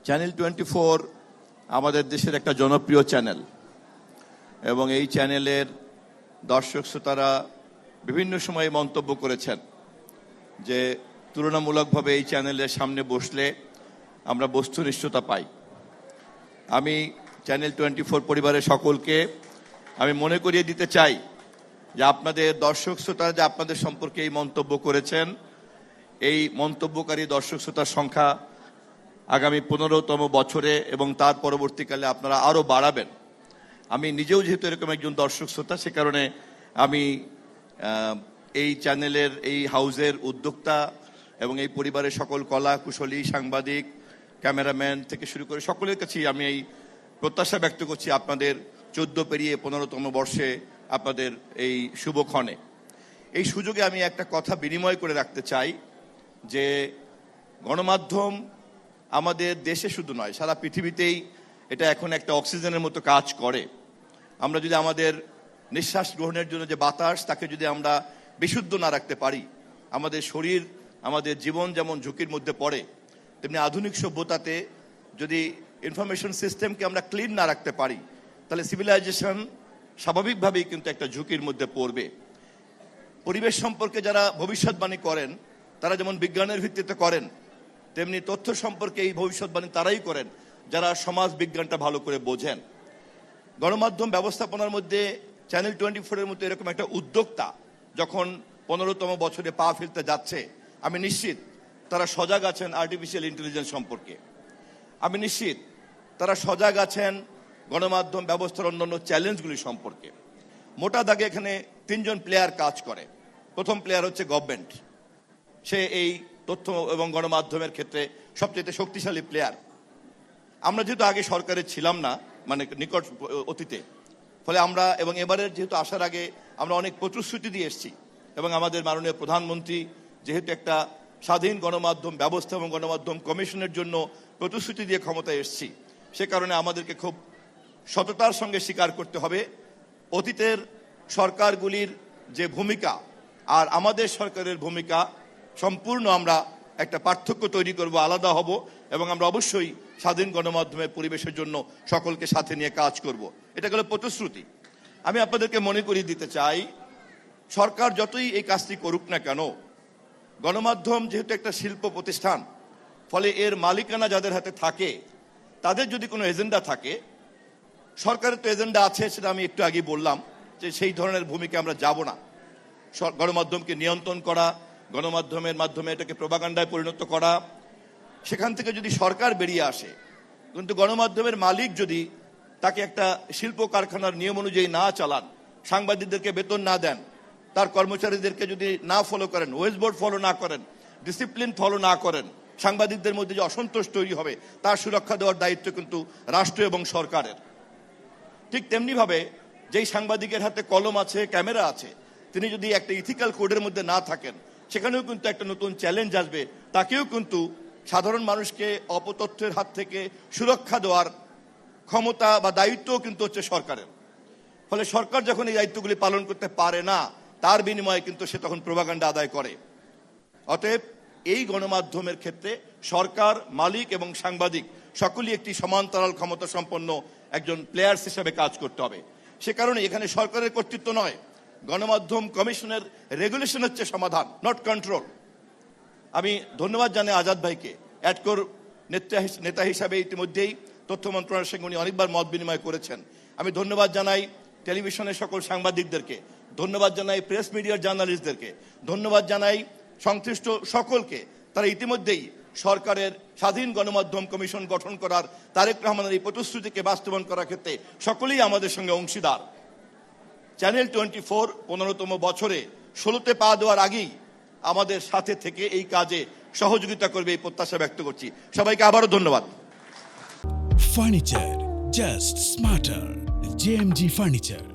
Channel 24 আমাদের দেশের একটা জনপ্রিয় চ্যানেল এবং এই চ্যানেলের দর্শক শ্রোতারা বিভিন্ন সময়ে মন্তব্য করেছেন যে তুলনামূলকভাবে এই চ্যানেলের সামনে বসলে আমরা বস্তুনিষ্ঠতা পাই। আমি চ্যানেল 24 পরিবারের সকলকে আমি মনে করিয়ে দিতে চাই যে আপনাদের দর্শক শ্রোতারা যে আপনাদের সম্পর্কে এই মন্তব্য করেছেন, এই মন্তব্যকারী দর্শক শ্রোতার সংখ্যা আগামী 15তম বছরে এবং তার পরবর্তীকালে আপনারা আরও বাড়াবেন। আমি নিজেও যেহেতু এরকম একজন দর্শক শ্রোতা, সে কারণে আমি এই চ্যানেলের এই হাউজের উদ্যোক্তা এবং এই পরিবারের সকল কলা কুশলী সাংবাদিক ক্যামেরাম্যান থেকে শুরু করে সকলের কাছেই আমি এই প্রত্যাশা ব্যক্ত করছি আপনাদের 14 পেরিয়ে 15তম বর্ষে আপনাদের এই শুভক্ষণে। এই সুযোগে আমি একটা কথা বিনিময় করে রাখতে চাই যে গণমাধ্যম আমাদের দেশে শুধু নয়, সারা পৃথিবীতেই এটা এখন একটা অক্সিজেনের মতো কাজ করে। আমরা যদি আমাদের নিঃশ্বাস গ্রহণের জন্য যে বাতাস, তাকে যদি আমরা বিশুদ্ধ না রাখতে পারি, আমাদের শরীর আমাদের জীবন যেমন ঝুঁকির মধ্যে পড়ে, তেমনি আধুনিক সভ্যতাতে যদি ইনফরমেশন সিস্টেমকে আমরা ক্লিন না রাখতে পারি, তাহলে সিভিলাইজেশন স্বাভাবিকভাবেই কিন্তু একটা ঝুঁকির মধ্যে পড়বে। পরিবেশ সম্পর্কে যারা ভবিষ্যৎবাণী করেন, তারা যেমন বিজ্ঞানের ভিত্তিতে করেন, তেমনি তথ্য সম্পর্কে এই ভবিষ্যৎবাণী তারাই করেন যারা সমাজ বিজ্ঞানটা ভালো করে বোঝেন। গণমাধ্যম ব্যবস্থাপনার মধ্যে চ্যানেল 24-এর মতো এরকম একটা উদ্যোক্তা যখন 15তম বছরে পা ফেলতে যাচ্ছে, আমি নিশ্চিত তারা সজাগ আছেন আর্টিফিশিয়াল ইন্টেলিজেন্স সম্পর্কে। আমি নিশ্চিত তারা সজাগ আছেন গণমাধ্যম ব্যবস্থার অন্যান্য চ্যালেঞ্জগুলি সম্পর্কে। মোটা দাগে এখানে 3জন প্লেয়ার কাজ করে। প্রথম প্লেয়ার হচ্ছে গভর্নমেন্ট, সে এই তথ্য এবং গণমাধ্যমের ক্ষেত্রে সবচেয়ে শক্তিশালী প্লেয়ার। আমরা যেহেতু আগে সরকারে ছিলাম না, মানে নিকট অতীতে, ফলে আমরা এবং এবারের যেহেতু আসার আগে আমরা অনেক প্রতিশ্রুতি দিয়ে এসেছি এবং আমাদের মাননীয় প্রধানমন্ত্রী যেহেতু একটা স্বাধীন গণমাধ্যম ব্যবস্থা এবং গণমাধ্যম কমিশনের জন্য প্রতিশ্রুতি দিয়ে ক্ষমতায় এসেছি, সে কারণে আমাদেরকে খুব সততার সঙ্গে স্বীকার করতে হবে অতীতের সরকারগুলির যে ভূমিকা আর আমাদের সরকারের ভূমিকা সম্পূর্ণ আমরা একটা পার্থক্য তৈরি করব, আলাদা হব এবং আমরা অবশ্যই স্বাধীন গণমাধ্যমের পরিবেশের জন্য সকলকে সাথে নিয়ে কাজ করব। এটা গেল প্রতিশ্রুতি। আমি আপনাদেরকে মনে করিয়ে দিতে চাই, সরকার যতই এই কাজটি করুক না কেন, গণমাধ্যম যেহেতু একটা শিল্প প্রতিষ্ঠান, ফলে এর মালিকানা যাদের হাতে থাকে, তাদের যদি কোনো এজেন্ডা থাকে, সরকারের তো এজেন্ডা আছে, সেটা আমি একটু আগে বললাম যে সেই ধরনের ভূমিকা আমরা যাব না। গণমাধ্যমকে নিয়ন্ত্রণ করা, গণমাধ্যমের মাধ্যমে এটাকে প্রোপাগান্ডায় পরিণত করা, সেখান থেকে যদি সরকার বেরিয়ে আসে, কিন্তু গণমাধ্যমের মালিক যদি তাকে একটা শিল্প কারখানার নিয়ম অনুযায়ী না চালান, সাংবাদিকদেরকে বেতন না দেন, তার কর্মচারীদেরকে যদি না ফলো করেন, ওয়েস্ট বোর্ড ফলো না করেন, ডিসিপ্লিন ফলো না করেন, সাংবাদিকদের মধ্যে যে অসন্তোষ তৈরি হবে তার সুরক্ষা দেওয়ার দায়িত্ব কিন্তু রাষ্ট্র এবং সরকারের। ঠিক তেমনিভাবে যেই সাংবাদিকের হাতে কলম আছে, ক্যামেরা আছে, তিনি যদি একটা ইথিক্যাল কোডের মধ্যে না থাকেন, সেখানেও কিন্তু একটা নতুন চ্যালেঞ্জ আসবে। তাকেও কিন্তু সাধারণ মানুষকে অপতথ্যের হাত থেকে সুরক্ষা দেওয়ার ক্ষমতা বা দায়িত্বও কিন্তু হচ্ছে সরকারের। ফলে সরকার যখন এই দায়িত্বগুলি পালন করতে পারে না, তার বিনিময়ে কিন্তু সে তখন প্রোপাগান্ডা আদায় করে। অতএব এই গণমাধ্যমের ক্ষেত্রে সরকার, মালিক এবং সাংবাদিক সকলেই একটি সমান্তরাল ক্ষমতা সম্পন্ন একজন প্লেয়ার্স হিসেবে কাজ করতে হবে। সে কারণে এখানে সরকারের কর্তৃত্ব নয়, গণমাধ্যম কমিশনের রেগুলেশন হচ্ছে সমাধান, নট কন্ট্রোল। আমি ধন্যবাদ জানাই আজাদ ভাইকে, অ্যাডকোর নেতা হিসাবে ইতিমধ্যেই তথ্য মন্ত্রণালয়ের সঙ্গে উনি অনেকবার মত বিনিময় করেছেন। আমি ধন্যবাদ জানাই টেলিভিশনের সকল সাংবাদিকদেরকে, ধন্যবাদ জানাই প্রেস মিডিয়ার জার্নালিস্টদেরকে, ধন্যবাদ জানাই সংশ্লিষ্ট সকলকে। তারা ইতিমধ্যেই সরকারের স্বাধীন গণমাধ্যম কমিশন গঠন করার তারেক রহমানের এই প্রতিশ্রুতিকে বাস্তবায়ন করার ক্ষেত্রে সকলেই আমাদের সঙ্গে অংশীদার। চ্যানেল 24 15তম বছরে 16তে পা দেওয়ার আগেই আমাদের সাথে থেকে এই কাজে সহযোগিতা করবে এই প্রত্যাশা ব্যক্ত করছি। সবাইকে আবারও ধন্যবাদ। Furniture just smarter, JMG furniture.